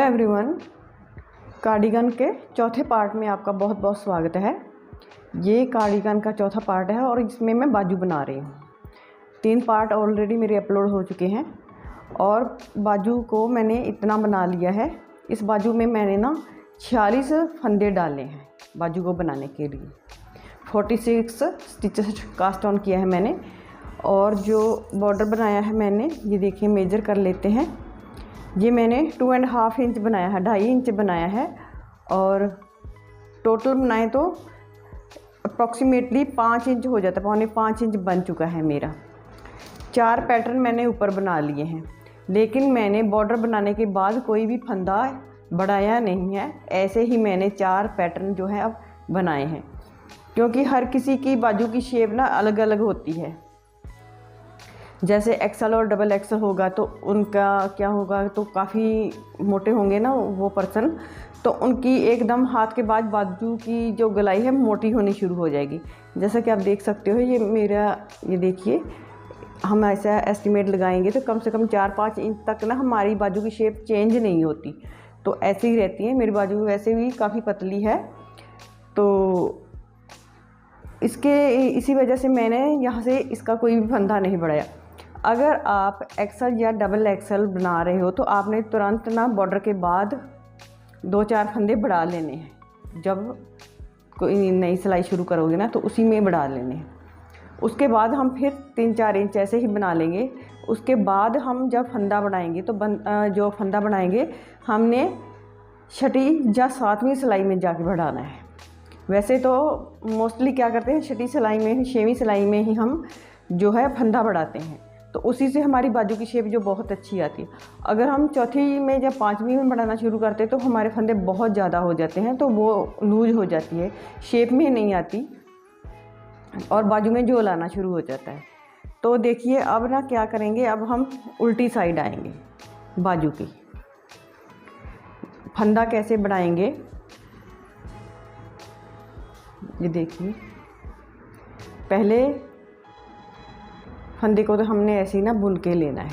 Everyone, cardigan के चौथे part में आपका बहुत बहुत स्वागत है। ये कार्डिगन का चौथा पार्ट है और इसमें मैं बाजू बना रही हूँ। 3 पार्ट ऑलरेडी मेरे अपलोड हो चुके हैं और बाजू को मैंने इतना बना लिया है। इस बाजू में मैंने ना 46 फंदे डाले हैं बाजू को बनाने के लिए। 46 स्टिचेस कास्ट ऑन किया है मैंने। और जो बॉर्डर बनाया है मैंने, ये देखिए मेजर कर लेते हैं। ये मैंने 2.5 इंच बनाया है, 2.5 इंच बनाया है और टोटल बनाए तो अप्रॉक्सीमेटली 5 इंच हो जाता है, 4.25 इंच बन चुका है मेरा। 4 पैटर्न मैंने ऊपर बना लिए हैं, लेकिन मैंने बॉर्डर बनाने के बाद कोई भी फंदा बढ़ाया नहीं है। ऐसे ही मैंने 4 पैटर्न जो है अब बनाए हैं, क्योंकि हर किसी की बाजू की शेप ना अलग अलग होती है। जैसे एक्सल और डबल एक्सल होगा तो उनका क्या होगा, तो काफ़ी मोटे होंगे ना वो पर्सन, तो उनकी एकदम हाथ के बाद बाजू की जो गलाई है मोटी होनी शुरू हो जाएगी। जैसा कि आप देख सकते हो, ये मेरा, ये देखिए, हम ऐसा एस्टिमेट लगाएंगे तो कम से कम 4-5 इंच तक ना हमारी बाजू की शेप चेंज नहीं होती, तो ऐसे ही रहती है। मेरी बाजू वैसे भी काफ़ी पतली है, तो इसी वजह से मैंने यहाँ से इसका कोई भी फंदा नहीं बढ़ाया। अगर आप एक्सल या डबल एक्सल बना रहे हो तो आपने तुरंत ना बॉर्डर के बाद 2-4 फंदे बढ़ा लेने हैं। जब कोई नई सिलाई शुरू करोगे ना तो उसी में बढ़ा लेने हैं। उसके बाद हम फिर 3-4 इंच ऐसे ही बना लेंगे। उसके बाद हम जब फंदा बनाएंगे तो जो फंदा बनाएंगे हमने 6ठी या 7वीं सिलाई में जाके बढ़ाना है। वैसे तो मोस्टली क्या करते हैं, 6ठी सिलाई में, 6वीं सिलाई में ही हम जो है फंदा बढ़ाते हैं, तो उसी से हमारी बाजू की शेप जो बहुत अच्छी आती है। अगर हम चौथी में या 5वीं में बढ़ाना शुरू करते हैं तो हमारे फंदे बहुत ज़्यादा हो जाते हैं, तो वो लूज हो जाती है, शेप में नहीं आती और बाजू में जो लाना शुरू हो जाता है। तो देखिए अब ना क्या करेंगे, अब हम उल्टी साइड आएंगे बाजू की। फंदा कैसे बढ़ाएंगे, ये देखिए। पहले फंदे को तो हमने ऐसे ही ना बुन के लेना है,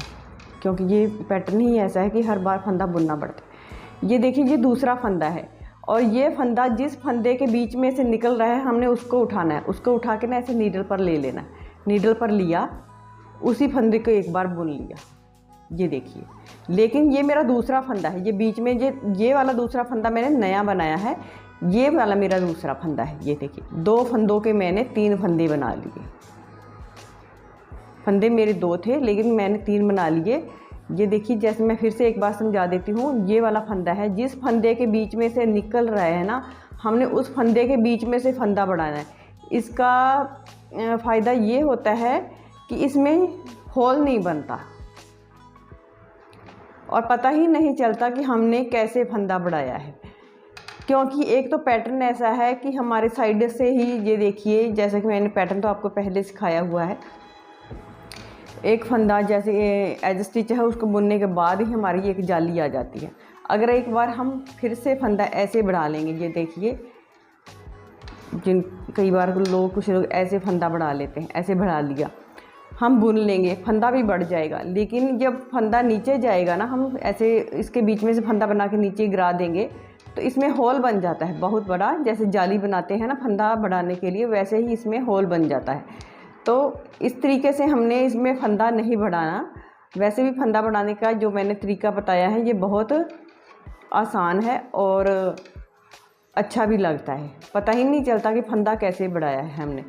क्योंकि ये पैटर्न ही ऐसा है कि हर बार फंदा बुनना पड़ता है। ये देखिए, ये दूसरा फंदा है और ये फंदा जिस फंदे के बीच में से निकल रहा है हमने उसको उठाना है। उसको उठा के ना ऐसे नीडल पर ले लेना है। नीडल पर लिया, उसी फंदे को एक बार बुन लिया, ये देखिए। लेकिन ये मेरा दूसरा फंदा है, ये बीच में ये वाला दूसरा फंदा मैंने नया बनाया है। ये वाला मेरा दूसरा फंदा है, ये देखिए। 2 फंदों के मैंने 3 फंदे बना लिए। फंदे मेरे 2 थे लेकिन मैंने 3 बना लिए। ये देखिए, जैसे मैं फिर से एक बार समझा देती हूँ। ये वाला फंदा है, जिस फंदे के बीच में से निकल रहा है ना, हमने उस फंदे के बीच में से फंदा बढ़ाना है। इसका फ़ायदा ये होता है कि इसमें होल नहीं बनता और पता ही नहीं चलता कि हमने कैसे फंदा बढ़ाया है, क्योंकि एक तो पैटर्न ऐसा है कि हमारे साइड से ही, ये देखिए, जैसे कि मैंने पैटर्न तो आपको पहले सिखाया हुआ है। एक फंदा जैसे एज स्टिच है, उसको बुनने के बाद ही हमारी एक जाली आ जाती है। अगर एक बार हम फिर से फंदा ऐसे बढ़ा लेंगे, ये देखिए, कई बार कुछ लोग ऐसे फंदा बढ़ा लेते हैं, ऐसे बढ़ा लिया, हम बुन लेंगे, फंदा भी बढ़ जाएगा। लेकिन जब फंदा नीचे जाएगा ना, हम ऐसे इसके बीच में से फंदा बना के नीचे गिरा देंगे तो इसमें होल बन जाता है बहुत बड़ा। जैसे जाली बनाते हैं ना फंदा बढ़ाने के लिए, वैसे ही इसमें होल बन जाता है। तो इस तरीके से हमने इसमें फंदा नहीं बढ़ाना। वैसे भी फंदा बढ़ाने का जो मैंने तरीका बताया है, ये बहुत आसान है और अच्छा भी लगता है। पता ही नहीं चलता कि फंदा कैसे बढ़ाया है हमने।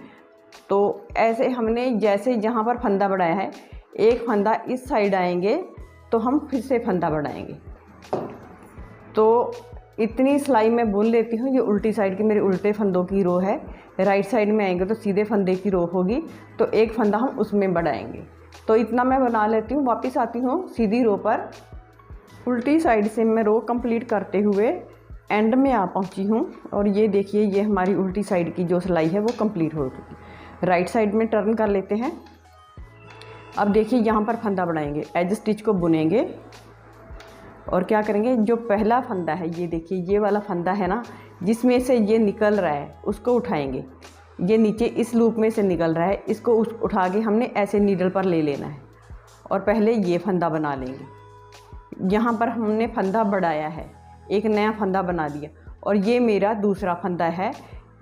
तो ऐसे हमने जैसे जहाँ पर फंदा बढ़ाया है, एक फंदा इस साइड आएंगे तो हम फिर से फंदा बढ़ाएंगे। तो इतनी सिलाई मैं बुन लेती हूँ। ये उल्टी साइड की मेरे उल्टे फंदों की रो है। राइट साइड में आएंगे तो सीधे फंदे की रो होगी, तो एक फंदा हम उसमें बढ़ाएंगे। तो इतना मैं बना लेती हूँ। वापस आती हूँ सीधी रो पर। उल्टी साइड से मैं रो कंप्लीट करते हुए एंड में आ पहुँची हूँ और ये देखिए, ये हमारी उल्टी साइड की जो सिलाई है वो कंप्लीट हो चुकी। राइट साइड में टर्न कर लेते हैं। अब देखिए, यहाँ पर फंदा बढ़ाएंगे, एज स्टिच को बुनेंगे और क्या करेंगे, जो पहला फंदा है, ये देखिए, ये वाला फंदा है ना, जिसमें से ये निकल रहा है, उसको उठाएंगे। ये नीचे इस लूप में से निकल रहा है, इसको उठा के हमने ऐसे नीडल पर ले लेना है और पहले ये फंदा बना लेंगे। यहाँ पर हमने फंदा बढ़ाया है, एक नया फंदा बना दिया। और ये मेरा दूसरा फंदा है,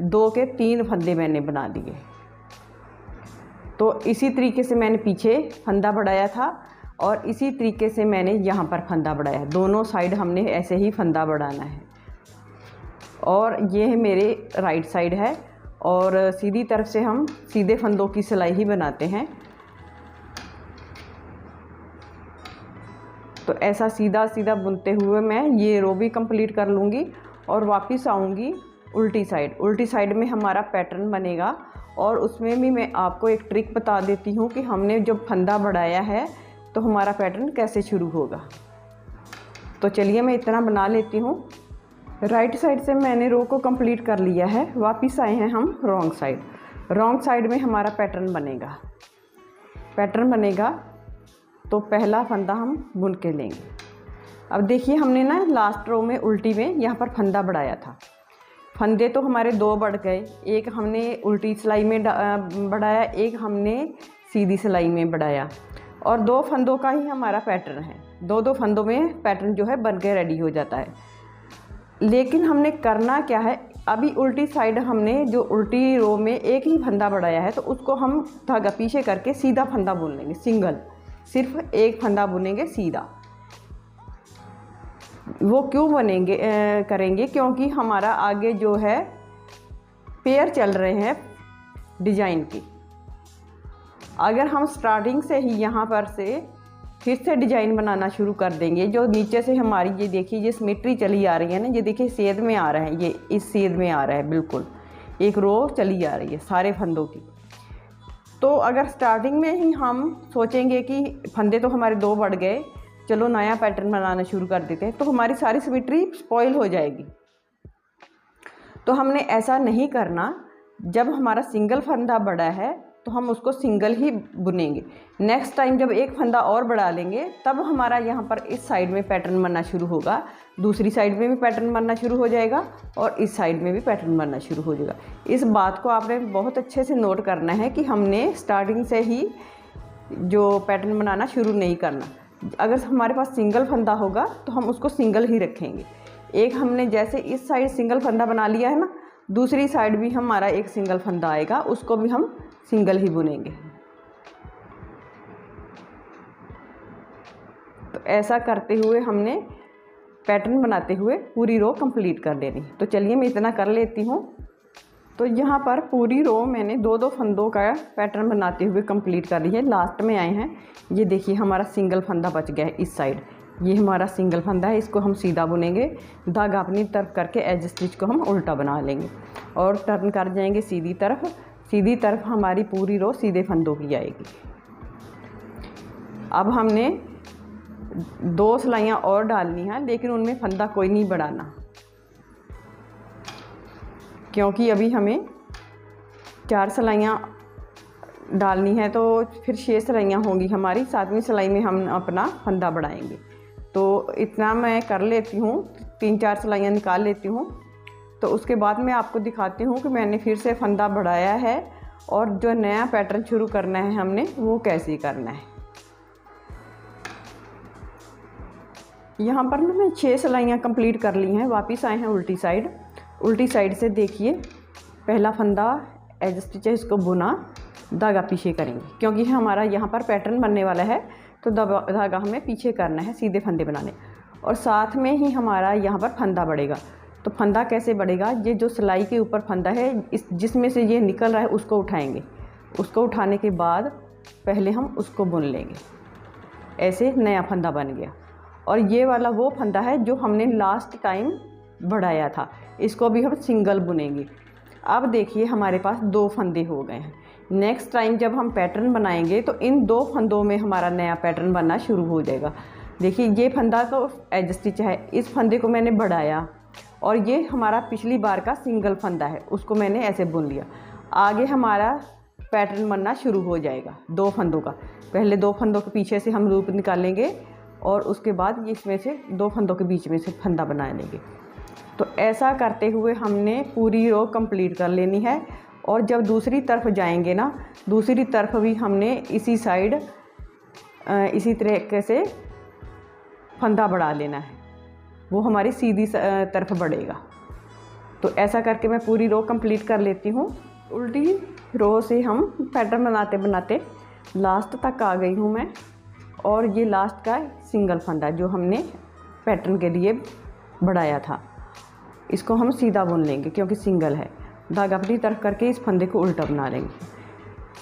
2 के 3 फंदे मैंने बना दिए। तो इसी तरीके से मैंने पीछे फंदा बढ़ाया था और इसी तरीके से मैंने यहाँ पर फंदा बढ़ाया। दोनों साइड हमने ऐसे ही फंदा बढ़ाना है। और ये है मेरे राइट साइड है और सीधी तरफ से हम सीधे फंदों की सिलाई ही बनाते हैं। तो ऐसा सीधा सीधा बुनते हुए मैं ये रो भी कंप्लीट कर लूँगी और वापस आऊँगी उल्टी साइड। उल्टी साइड में हमारा पैटर्न बनेगा और उसमें भी मैं आपको एक ट्रिक बता देती हूँ कि हमने जब फंदा बढ़ाया है तो हमारा पैटर्न कैसे शुरू होगा। तो चलिए मैं इतना बना लेती हूँ। राइट साइड से मैंने रो को कंप्लीट कर लिया है। वापस आए हैं हम रॉन्ग साइड। रॉन्ग साइड में हमारा पैटर्न बनेगा तो पहला फंदा हम बुन के लेंगे। अब देखिए हमने ना लास्ट रो में उल्टी में यहाँ पर फंदा बढ़ाया था। फंदे तो हमारे 2 बढ़ गए, एक हमने उल्टी सिलाई में बढ़ाया, एक हमने सीधी सिलाई में बढ़ाया और 2 फंदों का ही हमारा पैटर्न है। 2 फंदों में पैटर्न जो है बन के रेडी हो जाता है। लेकिन हमने करना क्या है, अभी उल्टी साइड हमने जो उल्टी रो में एक ही फंदा बढ़ाया है तो उसको हम धागा पीछे करके सीधा फंदा बुन लेंगे। सिंगल, सिर्फ एक फंदा बुनेंगे सीधा। वो क्यों करेंगे, क्योंकि हमारा आगे जो है पेयर चल रहे हैं डिजाइन की। अगर हम स्टार्टिंग से ही यहाँ पर से फिर से डिजाइन बनाना शुरू कर देंगे, जो नीचे से हमारी ये देखिए ये सिमेट्री चली आ रही है ना, ये देखिए सेध में आ रहा है, ये इस सेध में आ रहा है, बिल्कुल एक रो चली आ रही है सारे फंदों की। तो अगर स्टार्टिंग में ही हम सोचेंगे कि फंदे तो हमारे 2 बढ़ गए, चलो नया पैटर्न बनाना शुरू कर देते हैं, तो हमारी सारी सिमेट्री स्पॉइल हो जाएगी। तो हमने ऐसा नहीं करना। जब हमारा सिंगल फंदा बड़ा है तो हम उसको सिंगल ही बुनेंगे। नेक्स्ट टाइम जब एक फंदा और बढ़ा लेंगे तब हमारा यहाँ पर इस साइड में पैटर्न बनना शुरू होगा, दूसरी साइड में भी पैटर्न बनना शुरू हो जाएगा और इस साइड में भी पैटर्न बनना शुरू हो जाएगा। इस बात को आपने बहुत अच्छे से नोट करना है कि हमने स्टार्टिंग से ही जो पैटर्न बनाना शुरू नहीं करना। अगर हमारे पास सिंगल फंदा होगा तो हम उसको सिंगल ही रखेंगे। एक हमने जैसे इस साइड सिंगल फंदा बना लिया है ना, दूसरी साइड भी हमारा एक सिंगल फंदा आएगा, उसको भी हम सिंगल ही बुनेंगे। तो ऐसा करते हुए हमने पैटर्न बनाते हुए पूरी रो कंप्लीट कर लेनी। तो चलिए मैं इतना कर लेती हूँ। तो यहाँ पर पूरी रो मैंने 2 फंदों का पैटर्न बनाते हुए कंप्लीट कर ली है। लास्ट में आए हैं, ये देखिए हमारा सिंगल फंदा बच गया है इस साइड। ये हमारा सिंगल फंदा है, इसको हम सीधा बुनेंगे। धागा अपनी तरफ करके एज स्टिच को हम उल्टा बना लेंगे और टर्न कर जाएंगे सीधी तरफ। सीधी तरफ हमारी पूरी रो सीधे फंदों की आएगी। अब हमने 2 सिलाइयाँ और डालनी हैं, लेकिन उनमें फंदा कोई नहीं बढ़ाना, क्योंकि अभी हमें 4 सिलाइयाँ डालनी है तो फिर 6 सिलाइयाँ होंगी हमारी। 7वीं सिलाई में हम अपना फंदा बढ़ाएंगे। तो इतना मैं कर लेती हूँ, 3-4 सिलाइयाँ निकाल लेती हूँ। तो उसके बाद मैं आपको दिखाती हूँ कि मैंने फिर से फंदा बढ़ाया है और जो नया पैटर्न शुरू करना है हमने वो कैसे करना है। यहाँ पर ना मैं 6 सिलाइयाँ कंप्लीट कर ली हैं। वापस आए हैं उल्टी साइड। उल्टी साइड से देखिए पहला फंदा एज स्टिच है, इसको बुना, धागा पीछे करेंगे क्योंकि हमारा यहाँ पर पैटर्न बनने वाला है। तो धागा हमें पीछे करना है सीधे फंदे बनाने, और साथ में ही हमारा यहाँ पर फंदा बढ़ेगा। तो फंदा कैसे बढ़ेगा, ये जो सिलाई के ऊपर फंदा है इस जिसमें से ये निकल रहा है उसको उठाएंगे। उसको उठाने के बाद पहले हम उसको बुन लेंगे। ऐसे नया फंदा बन गया। और ये वाला वो फंदा है जो हमने लास्ट टाइम बढ़ाया था, इसको भी हम सिंगल बुनेंगे। अब देखिए हमारे पास 2 फंदे हो गए हैं। नेक्स्ट टाइम जब हम पैटर्न बनाएंगे तो इन 2 फंदों में हमारा नया पैटर्न बनना शुरू हो जाएगा। देखिए ये फंदा तो एज स्टिच है, इस फंदे को मैंने बढ़ाया और ये हमारा पिछली बार का सिंगल फंदा है, उसको मैंने ऐसे बुन लिया। आगे हमारा पैटर्न बनना शुरू हो जाएगा 2 फंदों का। पहले 2 फंदों के पीछे से हम लूप निकालेंगे और उसके बाद इसमें से 2 फंदों के बीच में से फंदा बना लेंगे। तो ऐसा करते हुए हमने पूरी रो कंप्लीट कर लेनी है। और जब दूसरी तरफ जाएंगे ना, दूसरी तरफ भी हमने इसी साइड इसी तरीके से फंदा बढ़ा लेना है। वो हमारी सीधी तरफ बढ़ेगा। तो ऐसा करके मैं पूरी रो कंप्लीट कर लेती हूँ। उल्टी रो से हम पैटर्न बनाते बनाते लास्ट तक आ गई हूँ मैं, और ये लास्ट का सिंगल फंदा जो हमने पैटर्न के लिए बढ़ाया था, इसको हम सीधा बुन लेंगे क्योंकि सिंगल है। धागा अपनी तरफ करके इस फंदे को उल्टा बना लेंगे,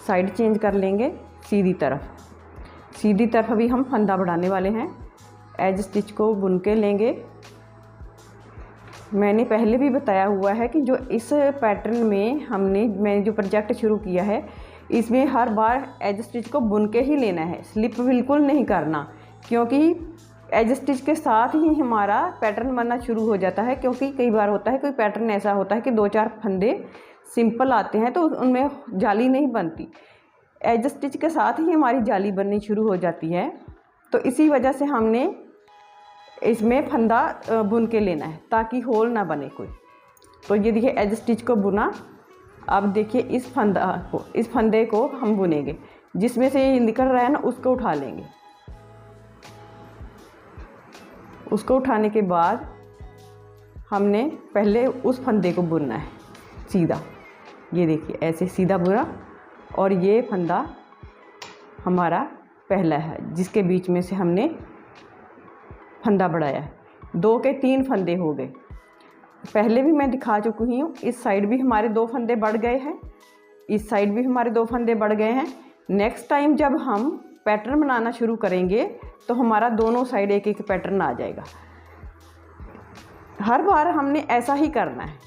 साइड चेंज कर लेंगे सीधी तरफ अभी हम फंदा बढ़ाने वाले हैं। एज स्टिच को बुन के लेंगे। मैंने पहले भी बताया हुआ है कि जो इस पैटर्न में मैंने जो प्रोजेक्ट शुरू किया है, इसमें हर बार एज स्टिच को बुन के ही लेना है, स्लिप बिल्कुल नहीं करना, क्योंकि एज स्टिच के साथ ही हमारा पैटर्न बनना शुरू हो जाता है। क्योंकि कई बार होता है कोई पैटर्न ऐसा होता है कि 2-4 फंदे सिंपल आते हैं तो उनमें जाली नहीं बनती, एज स्टिच के साथ ही हमारी जाली बननी शुरू हो जाती है। तो इसी वजह से हमने इसमें फंदा बुन के लेना है ताकि होल ना बने कोई। तो ये देखिए एज स्टिच को बुना। अब देखिए इस फंदे को हम बुनेंगे, जिसमें से ये निकल रहा है ना उसको उठा लेंगे। उसको उठाने के बाद हमने पहले उस फंदे को बुनना है सीधा। ये देखिए ऐसे सीधा बुना, और ये फंदा हमारा पहला है जिसके बीच में से हमने फंदा बढ़ाया है। 2 के 3 फंदे हो गए, पहले भी मैं दिखा चुकी हूँ। इस साइड भी हमारे 2 फंदे बढ़ गए हैं, इस साइड भी हमारे 2 फंदे बढ़ गए हैं। नेक्स्ट टाइम जब हम पैटर्न बनाना शुरू करेंगे तो हमारा दोनों साइड एक एक पैटर्न आ जाएगा। हर बार हमने ऐसा ही करना है।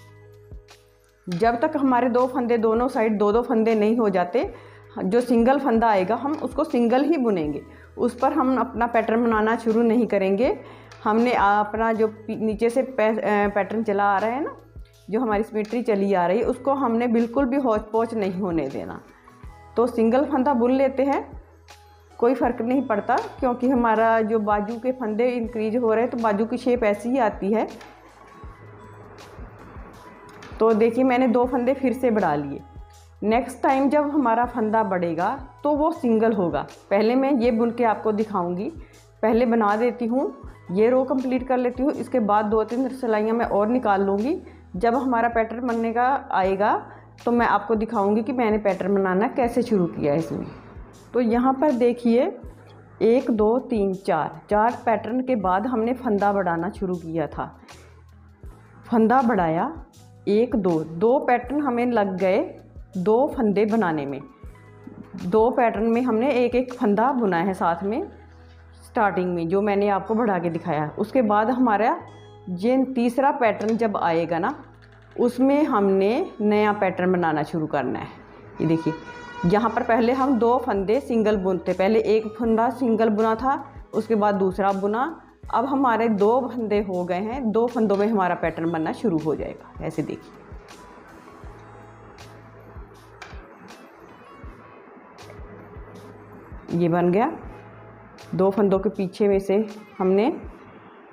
जब तक हमारे 2 फंदे दोनों साइड 2-2 फंदे नहीं हो जाते, जो सिंगल फंदा आएगा हम उसको सिंगल ही बुनेंगे, उस पर हम अपना पैटर्न बनाना शुरू नहीं करेंगे। हमने अपना जो नीचे से पैटर्न चला आ रहा है ना, जो हमारी सिमेट्री चली आ रही है, उसको हमने बिल्कुल भी हौच पौच नहीं होने देना। तो सिंगल फंदा बुन लेते हैं, कोई फ़र्क नहीं पड़ता, क्योंकि हमारा जो बाजू के फंदे इंक्रीज हो रहे हैं तो बाजू की शेप ऐसी ही आती है। तो देखिए मैंने 2 फंदे फिर से बढ़ा लिए। नेक्स्ट टाइम जब हमारा फंदा बढ़ेगा तो वो सिंगल होगा। पहले मैं ये बुन के आपको दिखाऊंगी, पहले बना देती हूँ, ये रो कंप्लीट कर लेती हूँ, इसके बाद 2-3 सिलाइयाँ मैं और निकाल लूँगी। जब हमारा पैटर्न बनने का आएगा तो मैं आपको दिखाऊंगी कि मैंने पैटर्न बनाना कैसे शुरू किया है इसमें। तो यहाँ पर देखिए 1 2 3 4 पैटर्न के बाद हमने फंदा बढ़ाना शुरू किया था। फंदा बढ़ाया 1 2 पैटर्न हमें लग गए 2 फंदे बनाने में। 2 पैटर्न में हमने एक एक फंदा बुना है साथ में, स्टार्टिंग में जो मैंने आपको बढ़ा के दिखाया। उसके बाद हमारा ये तीसरा पैटर्न जब आएगा ना, उसमें हमने नया पैटर्न बनाना शुरू करना है। ये देखिए यहाँ पर पहले हम 2 फंदे सिंगल बुनते, पहले एक फंदा सिंगल बुना था, उसके बाद दूसरा बुना। अब हमारे 2 फंदे हो गए हैं, 2 फंदों में हमारा पैटर्न बनना शुरू हो जाएगा। ऐसे देखिए ये बन गया। 2 फंदों के पीछे में से हमने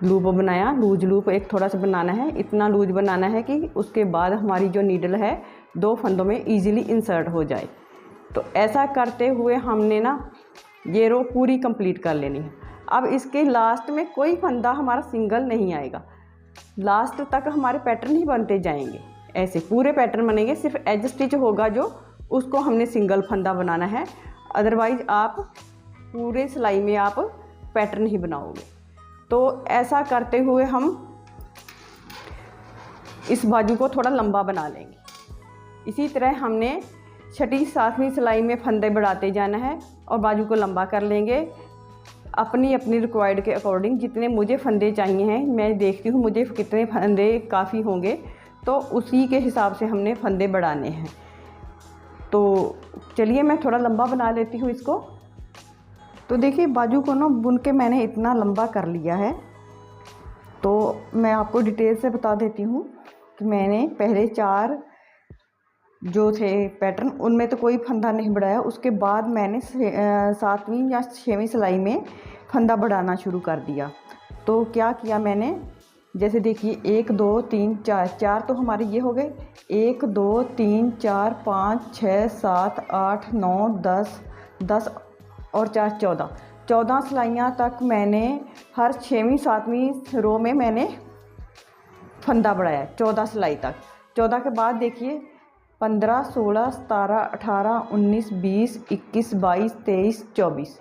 लूप बनाया, लूज लूप एक थोड़ा सा बनाना है, इतना लूज बनाना है कि उसके बाद हमारी जो नीडल है 2 फंदों में इजीली इंसर्ट हो जाए। तो ऐसा करते हुए हमने ना ये रो पूरी कंप्लीट कर लेनी है। अब इसके लास्ट में कोई फंदा हमारा सिंगल नहीं आएगा, लास्ट तक हमारे पैटर्न ही बनते जाएंगे। ऐसे पूरे पैटर्न बनेंगे, सिर्फ एज स्टिच होगा जो, उसको हमने सिंगल फंदा बनाना है। अदरवाइज आप पूरे सिलाई में आप पैटर्न ही बनाओगे। तो ऐसा करते हुए हम इस बाजू को थोड़ा लंबा बना लेंगे। इसी तरह हमने 6ठी 7वीं सिलाई में फंदे बढ़ाते जाना है और बाजू को लंबा कर लेंगे अपनी अपनी रिक्वायर्ड के अकॉर्डिंग। जितने मुझे फंदे चाहिए हैं, मैं देखती हूँ मुझे कितने फंदे काफ़ी होंगे, तो उसी के हिसाब से हमने फंदे बढ़ाने हैं। तो चलिए मैं थोड़ा लंबा बना लेती हूँ इसको। तो देखिए बाजू को ना बुन के मैंने इतना लंबा कर लिया है। तो मैं आपको डिटेल से बता देती हूँ कि मैंने पहले 4 जो थे पैटर्न, उनमें तो कोई फंदा नहीं बढ़ाया। उसके बाद मैंने 7वीं या 6वीं सिलाई में फंदा बढ़ाना शुरू कर दिया। तो क्या किया मैंने, जैसे देखिए 1 2 3 4 तो हमारे ये हो गए, 1 2 3 4 5 6 7 8 9 10 और 4 14। 14 सिलाइयाँ तक मैंने हर 6वीं 7वीं रो में मैंने फंदा बढ़ाया 14 सिलाई तक। 14 के बाद देखिए 15, 16, 17, 18, 19, 20, 21, 22, 23,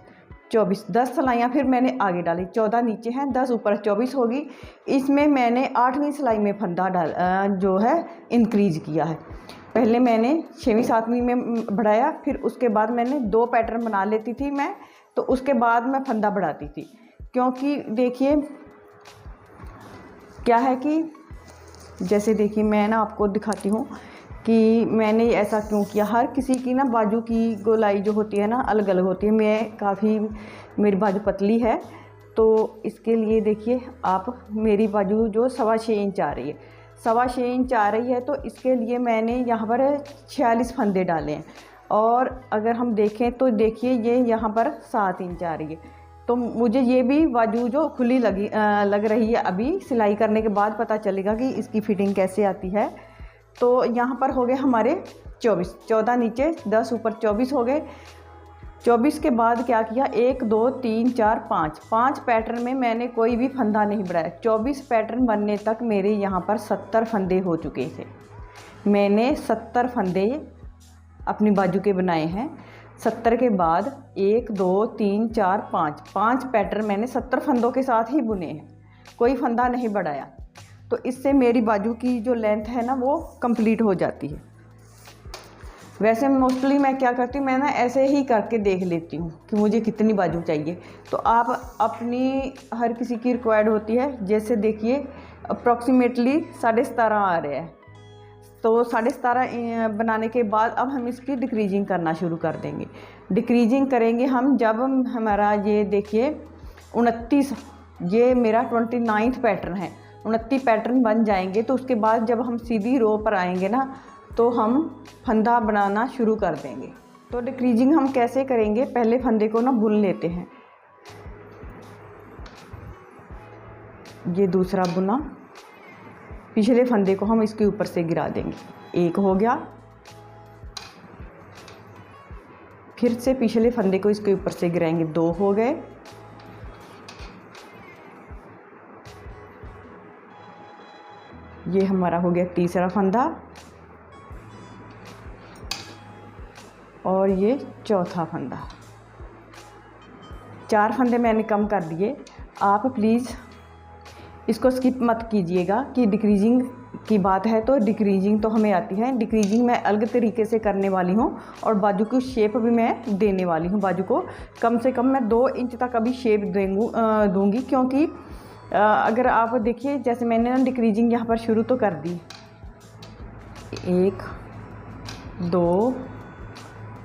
24, 10 सिलाइयाँ फिर मैंने आगे डाली। 14 नीचे हैं, 10 ऊपर, 24 होगी। इसमें मैंने 8वीं सिलाई में फंदा जो है इंक्रीज किया है। पहले मैंने 6वीं 7वीं में बढ़ाया, फिर उसके बाद मैंने 2 पैटर्न बना लेती थी मैं, तो उसके बाद मैं फंदा बढ़ाती थी। क्योंकि देखिए क्या है कि जैसे देखिए मैं ना आपको दिखाती हूँ कि मैंने ऐसा क्यों किया। हर किसी की ना बाजू की गोलाई जो होती है ना अलग अलग होती है। मेरी बाजू पतली है, तो इसके लिए देखिए आप मेरी बाजू जो 6.25 इंच आ रही है, 6.25 इंच आ रही है, तो इसके लिए मैंने यहाँ पर 46 फंदे डाले हैं। और अगर हम देखें तो देखिए ये यहाँ पर 7 इंच आ रही है। तो मुझे ये भी बाजू जो खुली लग रही है, अभी सिलाई करने के बाद पता चलेगा कि इसकी फिटिंग कैसे आती है। तो यहाँ पर हो गए हमारे 24, 14 नीचे, 10 ऊपर, 24 हो गए। 24 के बाद क्या किया, 1 2 3 4 5 पैटर्न में मैंने कोई भी फंदा नहीं बढ़ाया। 24 पैटर्न बनने तक मेरे यहाँ पर 70 फंदे हो चुके थे। मैंने 70 फंदे अपनी बाजू के बनाए हैं। 70 के बाद 1 2 3 4 5 पैटर्न मैंने 70 फंदों के साथ ही बुने हैं, कोई फंदा नहीं बढ़ाया। तो इससे मेरी बाजू की जो लेंथ है ना वो कंप्लीट हो जाती है। वैसे मोस्टली मैं क्या करती हूँ, मैं ना ऐसे ही करके देख लेती हूँ कि मुझे कितनी बाजू चाहिए। तो आप अपनी, हर किसी की रिक्वायर्ड होती है। जैसे देखिए अप्रॉक्सीमेटली 17.5 आ रहे हैं, तो 17.5 बनाने के बाद अब हम इसकी डिक्रीजिंग करना शुरू कर देंगे। डिक्रीजिंग करेंगे हम जब हमारा ये देखिए 29, ये मेरा 29 पैटर्न है, 29 पैटर्न बन जाएंगे। तो उसके बाद जब हम सीधी रो पर आएंगे ना, तो हम फंदा बनाना शुरू कर देंगे। तो डिक्रीजिंग हम कैसे करेंगे, पहले फंदे को ना बुन लेते हैं। ये दूसरा बुना, पिछले फंदे को हम इसके ऊपर से गिरा देंगे। 1 हो गया, फिर से पिछले फंदे को इसके ऊपर से गिराएंगे, 2 हो गए, ये हमारा हो गया तीसरा फंदा, और ये चौथा फंदा। 4 फंदे मैंने कम कर दिए। आप प्लीज़ इसको स्किप मत कीजिएगा कि डिक्रीजिंग की बात है, तो डिक्रीजिंग तो हमें आती है। डिक्रीजिंग मैं अलग तरीके से करने वाली हूँ, और बाजू की शेप भी मैं देने वाली हूँ। बाजू को कम से कम मैं 2 इंच तक अभी शेप दूँगी, क्योंकि अगर आप देखिए जैसे मैंने ना डिक्रीजिंग यहाँ पर शुरू तो कर दी, 1 2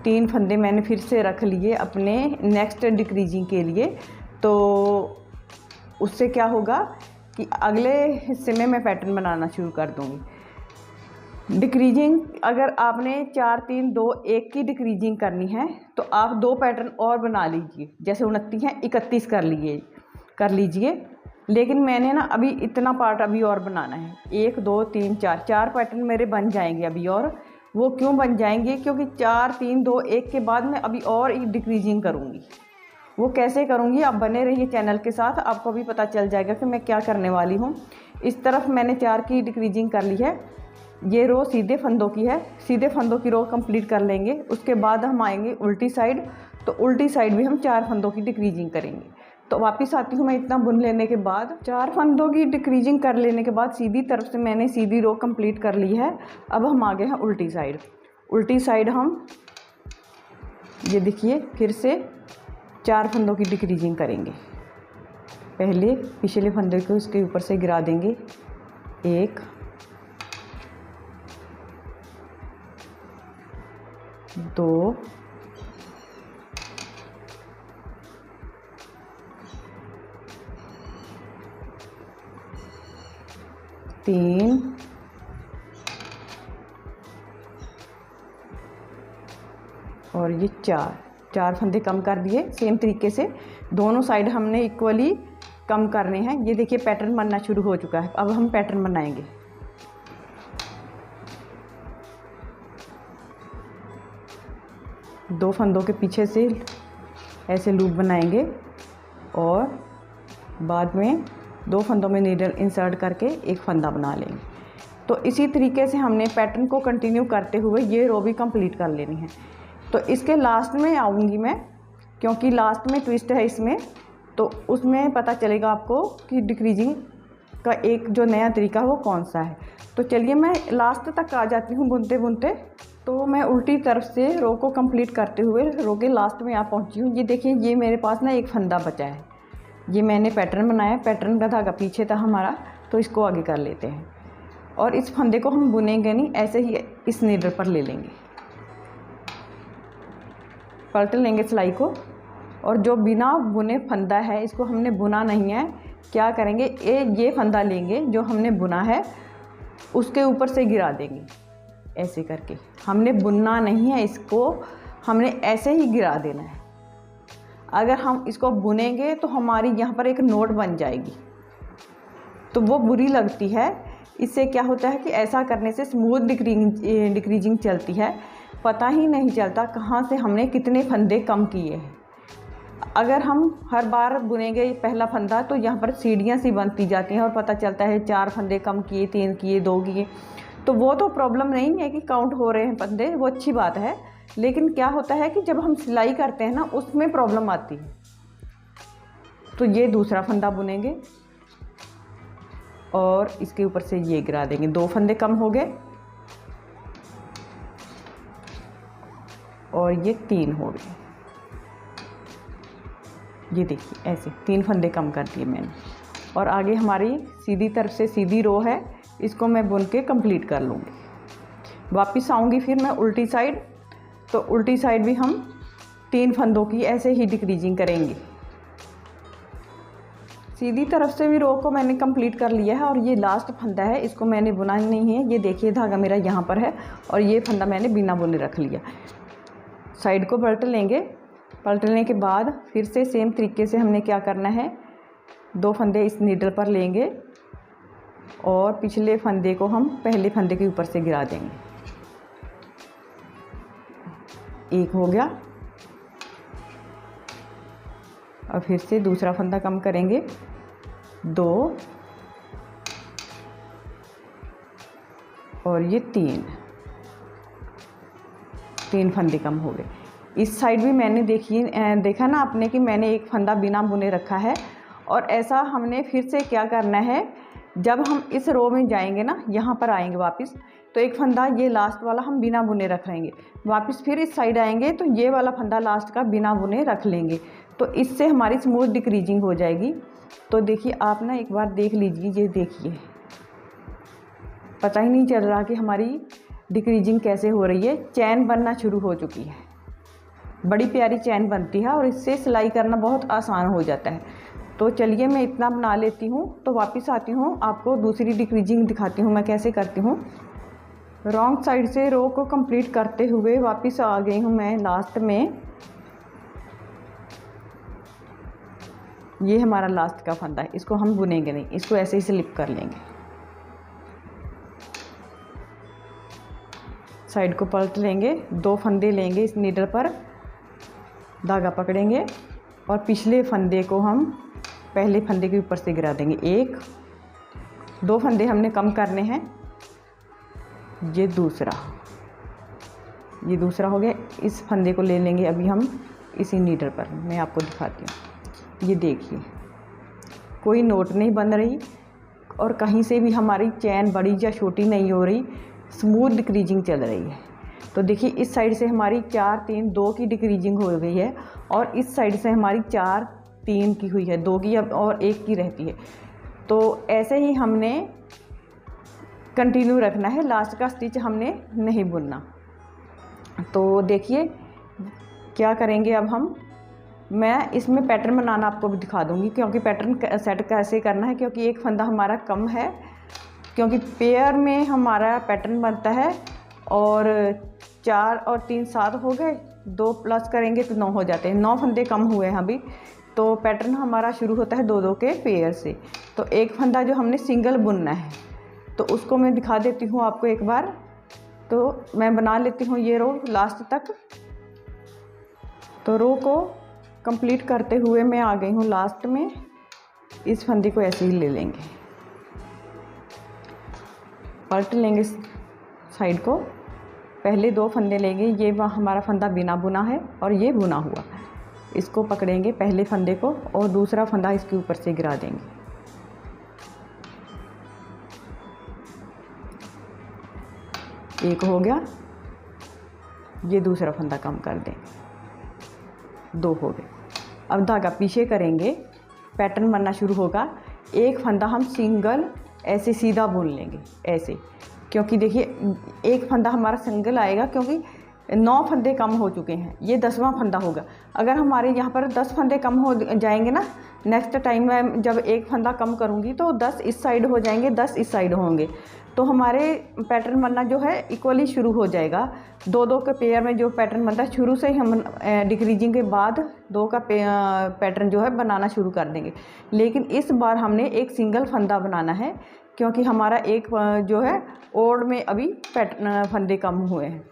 3 फंदे मैंने फिर से रख लिए अपने नेक्स्ट डिक्रीजिंग के लिए। तो उससे क्या होगा कि अगले हिस्से में मैं पैटर्न बनाना शुरू कर दूँगी। डिक्रीजिंग अगर आपने 4 3 2 1 की डिक्रीजिंग करनी है, तो आप 2 पैटर्न और बना लीजिए। जैसे 29 हैं, 31 कर लीजिए। लेकिन मैंने ना अभी इतना पार्ट अभी और बनाना है। 1 2 3 4 पैटर्न मेरे बन जाएंगे अभी। और वो क्यों बन जाएंगे, क्योंकि 4 3 2 1 के बाद मैं अभी और एक डिक्रीजिंग करूँगी। वो कैसे करूँगी, आप बने रहिए चैनल के साथ, आपको भी पता चल जाएगा कि मैं क्या करने वाली हूँ। इस तरफ मैंने 4 की डिक्रीजिंग कर ली है। ये रो सीधे फंदों की है, सीधे फंदों की रो कंप्लीट कर लेंगे। उसके बाद हम आएंगे उल्टी साइड, तो उल्टी साइड भी हम 4 फंदों की डिक्रीजिंग करेंगे। तो वापस आती हूँ मैं इतना बुन लेने के बाद। 4 फंदों की डिक्रीजिंग कर लेने के बाद सीधी तरफ से मैंने सीधी रो कंप्लीट कर ली है। अब हम आ गए हैं उल्टी साइड। उल्टी साइड हम ये देखिए फिर से 4 फंदों की डिक्रीजिंग करेंगे। पहले पिछले फंदे को इसके ऊपर से गिरा देंगे, 1 2 3 और ये 4 फंदे कम कर दिए। सेम तरीके से दोनों साइड हमने इक्वली कम करने हैं। ये देखिए पैटर्न बनना शुरू हो चुका है। अब हम पैटर्न बनाएंगे। दो फंदों के पीछे से ऐसे लूप बनाएंगे। और बाद में 2 फंदों में नीडल इंसर्ट करके एक फंदा बना लेंगे। तो इसी तरीके से हमने पैटर्न को कंटिन्यू करते हुए ये रो भी कंप्लीट कर लेनी है। तो इसके लास्ट में आऊँगी मैं, क्योंकि लास्ट में ट्विस्ट है इसमें, तो उसमें पता चलेगा आपको कि डिक्रीजिंग का एक जो नया तरीका है वो कौन सा है। तो चलिए मैं लास्ट तक आ जाती हूँ बुनते बुनते। तो मैं उल्टी तरफ से रो को कंप्लीट करते हुए रो के लास्ट में आ पहुँची हूँ। ये देखिए, ये मेरे पास ना एक फंदा बचा है। ये मैंने पैटर्न बनाया, पैटर्न का धागा पीछे था हमारा, तो इसको आगे कर लेते हैं। और इस फंदे को हम बुनेंगे नहीं, ऐसे ही इस नीडल पर ले लेंगे, पलट लेंगे सिलाई को। और जो बिना बुने फंदा है इसको हमने बुना नहीं है। क्या करेंगे, ये फंदा लेंगे जो हमने बुना है, उसके ऊपर से गिरा देंगे ऐसे करके। हमने बुनना नहीं है इसको, हमने ऐसे ही गिरा देना है। अगर हम इसको बुनेंगे तो हमारी यहाँ पर एक नोट बन जाएगी, तो वो बुरी लगती है। इससे क्या होता है कि ऐसा करने से स्मूथ डिक्रीजिंग चलती है, पता ही नहीं चलता कहाँ से हमने कितने फंदे कम किए हैं। अगर हम हर बार बुनेंगे पहला फंदा तो यहाँ पर सीढ़ियाँ सी बनती जाती हैं और पता चलता है 4 फंदे कम किए, 3 किए, 2 किए। तो वो तो प्रॉब्लम नहीं है कि काउंट हो रहे हैं फंदे, वो अच्छी बात है। लेकिन क्या होता है कि जब हम सिलाई करते हैं ना, उसमें प्रॉब्लम आती है। तो ये दूसरा फंदा बुनेंगे और इसके ऊपर से ये गिरा देंगे। 2 फंदे कम हो गए और ये 3 हो गए। ये देखिए, ऐसे 3 फंदे कम कर दिए मैंने। और आगे हमारी सीधी तरफ से सीधी रो है, इसको मैं बुन के कंप्लीट कर लूँगी। वापस आऊँगी फिर मैं उल्टी साइड। तो उल्टी साइड भी हम 3 फंदों की ऐसे ही डिक्रीजिंग करेंगे। सीधी तरफ से भी रो को मैंने कंप्लीट कर लिया है और ये लास्ट फंदा है, इसको मैंने बुना नहीं है। ये देखिए, धागा मेरा यहाँ पर है और ये फंदा मैंने बिना बुने रख लिया। साइड को पलट लेंगे। पलटने के बाद फिर से सेम तरीके से हमने क्या करना है, 2 फंदे इस नीडल पर लेंगे और पिछले फंदे को हम पहले फंदे के ऊपर से गिरा देंगे। एक हो गया। और फिर से दूसरा फंदा कम करेंगे, 2 और ये 3 फंदे कम हो गए। इस साइड भी मैंने देखा ना आपने कि मैंने एक फंदा बिना बुने रखा है। और ऐसा हमने फिर से क्या करना है, जब हम इस रो में जाएंगे ना, यहाँ पर आएंगे वापस, तो एक फंदा ये लास्ट वाला हम बिना बुने रख लेंगे। वापस फिर इस साइड आएंगे तो ये वाला फंदा लास्ट का बिना बुने रख लेंगे। तो इससे हमारी स्मूथ डिक्रीजिंग हो जाएगी। तो देखिए, आप ना एक बार देख लीजिए, ये देखिए, पता ही नहीं चल रहा कि हमारी डिक्रीजिंग कैसे हो रही है। चैन बनना शुरू हो चुकी है, बड़ी प्यारी चैन बनती है और इससे सिलाई करना बहुत आसान हो जाता है। तो चलिए मैं इतना बना लेती हूँ, तो वापस आती हूँ, आपको दूसरी डिक्रीजिंग दिखाती हूँ मैं कैसे करती हूँ। रॉन्ग साइड से रो को कंप्लीट करते हुए वापस आ गई हूँ मैं लास्ट में। ये हमारा लास्ट का फंदा है, इसको हम बुनेंगे नहीं, इसको ऐसे ही स्लिप कर लेंगे। साइड को पलट लेंगे, 2 फंदे लेंगे इस नीडल पर, धागा पकड़ेंगे और पिछले फंदे को हम पहले फंदे के ऊपर से गिरा देंगे। 1 2 फंदे हमने कम करने हैं। ये दूसरा हो गया। इस फंदे को ले लेंगे अभी हम इसी नीडल पर। मैं आपको दिखाती हूँ, ये देखिए, कोई नोट नहीं बन रही और कहीं से भी हमारी चैन बड़ी या छोटी नहीं हो रही, स्मूथ डिक्रीजिंग चल रही है। तो देखिए, इस साइड से हमारी 4 3 2 की डिक्रीजिंग हो गई है और इस साइड से हमारी 4 3 की हुई है, 2 की अब और 1 की रहती है। तो ऐसे ही हमने कंटिन्यू रखना है, लास्ट का स्टिच हमने नहीं बुनना। तो देखिए क्या करेंगे अब हम, मैं इसमें पैटर्न बनाना आपको भी दिखा दूंगी, क्योंकि पैटर्न सेट कैसे करना है, क्योंकि एक फंदा हमारा कम है, क्योंकि पेयर में हमारा पैटर्न बनता है और 4 और 3 7 हो गए, 2 प्लस करेंगे तो 9 हो जाते हैं। 9 फंदे कम हुए हैं अभी। तो पैटर्न हमारा शुरू होता है 2-2 के पेयर से। तो एक फंदा जो हमने सिंगल बुनना है, तो उसको मैं दिखा देती हूँ आपको एक बार। तो मैं बना लेती हूँ ये रो लास्ट तक। तो रो को कंप्लीट करते हुए मैं आ गई हूँ लास्ट में। इस फंदे को ऐसे ही ले लेंगे, पलट लेंगे साइड को। पहले 2 फंदे लेंगे, ये हमारा फंदा बिना बुना है और ये बुना हुआ। इसको पकड़ेंगे पहले फंदे को और दूसरा फंदा इसके ऊपर से गिरा देंगे। एक हो गया, ये दूसरा फंदा कम कर देंगे, 2 हो गए। अब धागा पीछे करेंगे, पैटर्न बनना शुरू होगा। एक फंदा हम सिंगल ऐसे सीधा बुन लेंगे ऐसे, क्योंकि देखिए एक फंदा हमारा सिंगल आएगा, क्योंकि 9 फंदे कम हो चुके हैं, ये 10वां फंदा होगा। अगर हमारे यहाँ पर 10 फंदे कम हो जाएंगे ना, नेक्स्ट टाइम मैं जब एक फंदा कम करूँगी तो 10 इस साइड हो जाएंगे, 10 इस साइड होंगे, तो हमारे पैटर्न बनना जो है इक्वली शुरू हो जाएगा। 2-2 के पेयर में जो पैटर्न बनता है शुरू से ही हम डिक्रीजिंग के बाद 2 का पैटर्न जो है बनाना शुरू कर देंगे। लेकिन इस बार हमने एक सिंगल फंदा बनाना है, क्योंकि हमारा एक जो है ओड में अभी पैटर्न फंदे कम हुए हैं।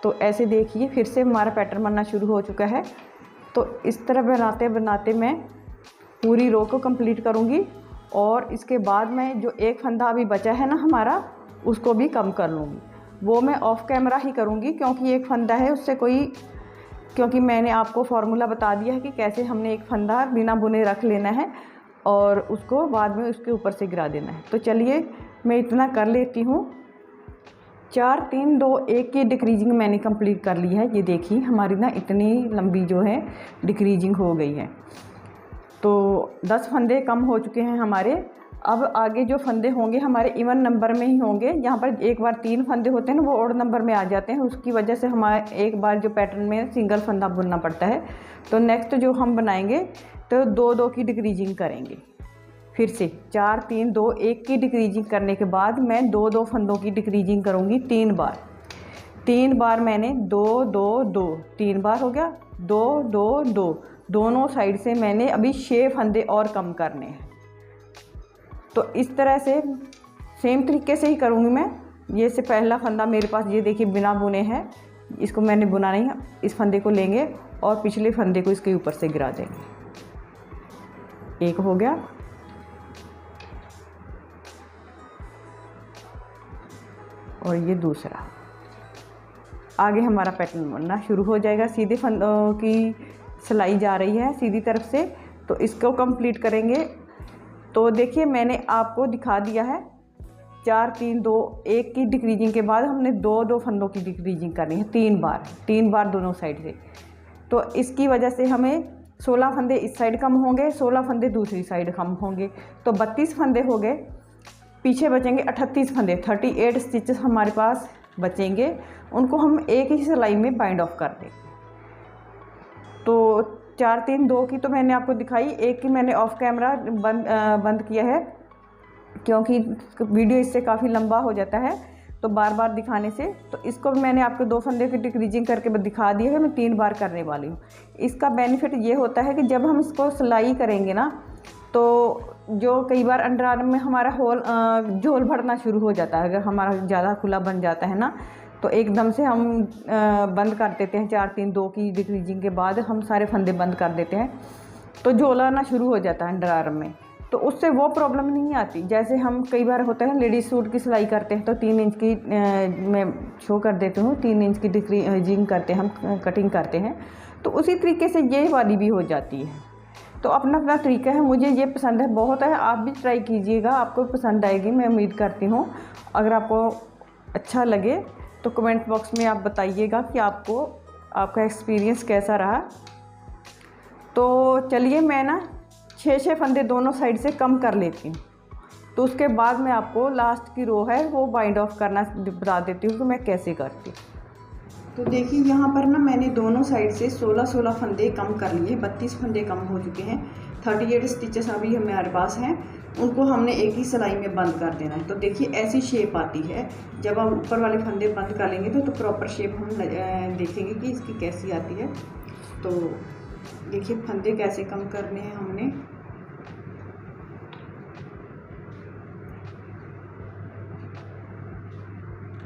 तो ऐसे देखिए फिर से हमारा पैटर्न बनना शुरू हो चुका है। तो इस तरह बनाते बनाते मैं पूरी रो को कंप्लीट करूँगी और इसके बाद मैं जो एक फंदा अभी बचा है ना हमारा, उसको भी कम कर लूँगी। वो मैं ऑफ कैमरा ही करूँगी, क्योंकि एक फंदा है उससे क्योंकि मैंने आपको फार्मूला बता दिया है कि कैसे हमने एक फंदा बिना बुने रख लेना है और उसको बाद में उसके ऊपर से गिरा देना है। तो चलिए मैं इतना कर लेती हूँ। 4 3 2 1 की डिक्रीजिंग मैंने कंप्लीट कर ली है। ये देखिए हमारी ना इतनी लंबी जो है डिक्रीजिंग हो गई है। तो 10 फंदे कम हो चुके हैं हमारे। अब आगे जो फंदे होंगे हमारे इवन नंबर में ही होंगे। यहाँ पर एक बार 3 फंदे होते हैं ना, वो ऑड नंबर में आ जाते हैं, उसकी वजह से हमारे एक बार जो पैटर्न में सिंगल फंदा बुनना पड़ता है। तो नेक्स्ट जो हम बनाएंगे तो 2-2 की डिक्रीजिंग करेंगे। फिर से 4 3 2 1 की डिक्रीजिंग करने के बाद मैं 2-2 फंदों की डिक्रीजिंग करूँगी 3 बार। 3 बार मैंने 2 2 2 3 बार हो गया, 2 2 2 दोनों साइड से मैंने अभी 6 फंदे और कम करने हैं। तो इस तरह से सेम तरीके से ही करूँगी मैं। ये से पहला फंदा मेरे पास ये देखिए बिना बुने हैं, इसको मैंने बुना नहीं है। इस फंदे को लेंगे और पिछले फंदे को इसके ऊपर से गिरा देंगे। एक हो गया, और ये दूसरा। आगे हमारा पैटर्न बनना शुरू हो जाएगा। सीधे फंदों की सिलाई जा रही है सीधी तरफ से, तो इसको कंप्लीट करेंगे। तो देखिए मैंने आपको दिखा दिया है 4 3 2 1 की डिक्रीजिंग के बाद हमने 2-2 फंदों की डिक्रीजिंग करनी है 3 बार दोनों साइड से। तो इसकी वजह से हमें 16 फंदे इस साइड कम होंगे, 16 फंदे दूसरी साइड कम होंगे, तो 32 फंदे हो गए। पीछे बचेंगे 38 फंदे, 38 स्टिचेस हमारे पास बचेंगे। उनको हम एक ही सिलाई में बाइंड ऑफ कर देंगे। तो 4 3 2 की तो मैंने आपको दिखाई, एक की मैंने ऑफ कैमरा बंद किया है, क्योंकि वीडियो इससे काफ़ी लंबा हो जाता है तो बार बार दिखाने से। तो इसको भी मैंने आपको 2 फंदे की डिक्रीजिंग करके दिखा दिया है। मैं 3 बार करने वाली हूँ। इसका बेनिफिट ये होता है कि जब हम इसको सिलाई करेंगे ना, तो जो कई बार अंडर आर्म में हमारा झोल भरना शुरू हो जाता है। अगर हमारा ज़्यादा खुला बन जाता है ना, तो एकदम से हम बंद कर देते हैं। 4 3 2 की डिक्रीजिंग के बाद हम सारे फंदे बंद कर देते हैं, तो झोल आना शुरू हो जाता है अंडर आर्म में। तो उससे वो प्रॉब्लम नहीं आती। जैसे हम कई बार होता है लेडीज़ सूट की सिलाई करते हैं, तो 3 इंच की मैं शो कर देती हूँ, 3 इंच की डिक्रीजिंग करते हैं, हम कटिंग करते हैं। तो उसी तरीके से ये वाली भी हो जाती है। तो अपना अपना तरीका है। मुझे ये पसंद है बहुत है, आप भी ट्राई कीजिएगा, आपको पसंद आएगी मैं उम्मीद करती हूँ। अगर आपको अच्छा लगे तो कमेंट बॉक्स में आप बताइएगा कि आपका एक्सपीरियंस कैसा रहा। तो चलिए मैं ना 6 फंदे दोनों साइड से कम कर लेती हूँ। तो उसके बाद मैं आपको लास्ट की रो है वो बाइंड ऑफ करना बता देती हूँ कि मैं कैसे करती हूँ। तो देखिए यहाँ पर ना मैंने दोनों साइड से 16 फंदे कम कर लिए, 32 फंदे कम हो चुके हैं। 38 स्टिचेस अभी हमारे पास हैं, उनको हमने एक ही सिलाई में बंद कर देना है। तो देखिए ऐसी शेप आती है। जब हम ऊपर वाले फंदे बंद कर लेंगे तो प्रॉपर शेप हम देखेंगे कि इसकी कैसी आती है। तो देखिए फंदे कैसे कम करने हैं हमने।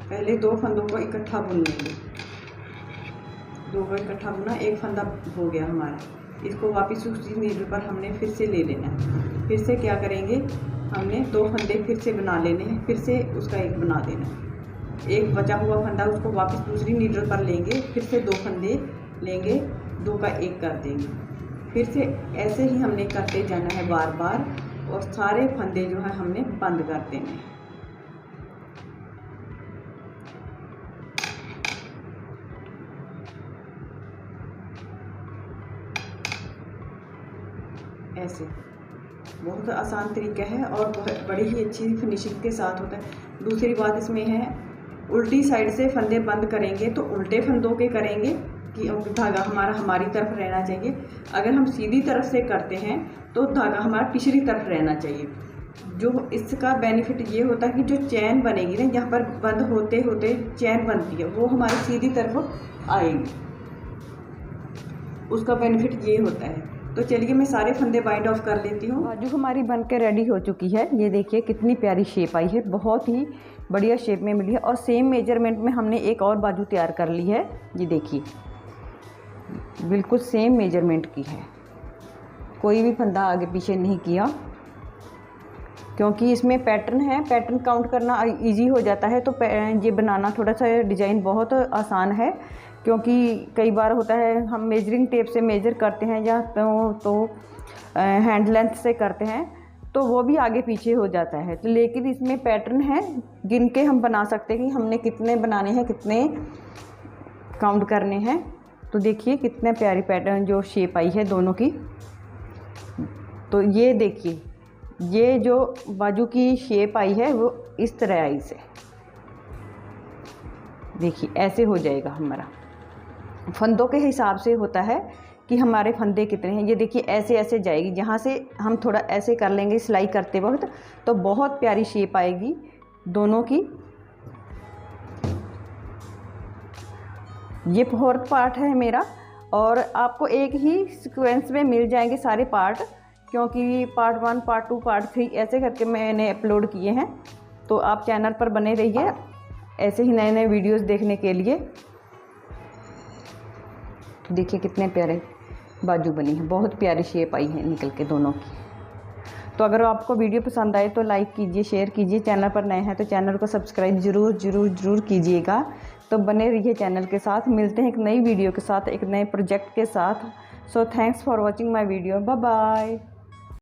पहले 2 फंदों को इकट्ठा बुन लेंगे। 2 को इकट्ठा बुना, एक फंदा हो गया हमारा। इसको वापस उसी नीडल पर हमने फिर से ले लेना है। फिर से क्या करेंगे, हमने 2 फंदे फिर से बना लेने हैं, फिर से उसका एक बना देना है। एक बचा हुआ फंदा उसको वापस दूसरी नीडल पर लेंगे, फिर से 2 फंदे लेंगे, 2 का 1 कर देंगे। फिर से ऐसे ही हमने करते जाना है बार बार, और सारे फंदे जो है हमने बंद कर देने हैं। ऐसे बहुत आसान तरीका है और बहुत बड़ी ही अच्छी फिनिशिंग के साथ होता है। दूसरी बात इसमें है, उल्टी साइड से फंदे बंद करेंगे तो उल्टे फंदों के करेंगे कि धागा हमारी तरफ रहना चाहिए। अगर हम सीधी तरफ से करते हैं तो धागा हमारा पिछली तरफ रहना चाहिए। जो इसका बेनिफिट ये होता है कि जो चैन बनेगी ना, यहाँ पर बंद होते होते चैन बनती है, वो हमारी सीधी तरफ आएगी, उसका बेनिफिट ये होता है। तो चलिए मैं सारे फंदे बाइंड ऑफ कर लेती हूँ। बाजू हमारी बन के रेडी हो चुकी है। ये देखिए कितनी प्यारी शेप आई है, बहुत ही बढ़िया शेप में मिली है। और सेम मेजरमेंट में हमने एक और बाजू तैयार कर ली है। ये देखिए बिल्कुल सेम मेजरमेंट की है, कोई भी फंदा आगे पीछे नहीं किया, क्योंकि इसमें पैटर्न है, पैटर्न काउंट करना इजी हो जाता है। तो ये बनाना थोड़ा सा डिज़ाइन बहुत आसान है, क्योंकि कई बार होता है हम मेजरिंग टेप से मेजर करते हैं या तो हैंड लेंथ से करते हैं, तो वो भी आगे पीछे हो जाता है। तो लेकिन इसमें पैटर्न है, गिन के हम बना सकते हैं कि हमने कितने बनाने हैं, कितने काउंट करने हैं। तो देखिए कितने प्यारी पैटर्न जो शेप आई है दोनों की। तो ये देखिए, ये जो बाजू की शेप आई है वो इस तरह आई से, देखिए ऐसे हो जाएगा हमारा। फंदों के हिसाब से होता है कि हमारे फंदे कितने हैं। ये देखिए ऐसे ऐसे जाएगी, जहाँ से हम थोड़ा ऐसे कर लेंगे सिलाई करते वक्त तो बहुत प्यारी शेप आएगी दोनों की। ये 4th पार्ट है मेरा, और आपको एक ही सीक्वेंस में मिल जाएंगे सारे पार्ट, क्योंकि पार्ट 1, पार्ट 2, पार्ट 3 ऐसे करके मैंने अपलोड किए हैं। तो आप चैनल पर बने रहिए ऐसे ही नए नए वीडियोस देखने के लिए। तो देखिए कितने प्यारे बाजू बनी है, बहुत प्यारी शेप आई है निकल के दोनों की। तो अगर आपको वीडियो पसंद आए तो लाइक कीजिए, शेयर कीजिए। चैनल पर नए हैं तो चैनल को सब्सक्राइब ज़रूर कीजिएगा। तो बने रहिए चैनल के साथ। मिलते हैं एक नई वीडियो के साथ, एक नए प्रोजेक्ट के साथ। So thanks for watching my video. Bye bye.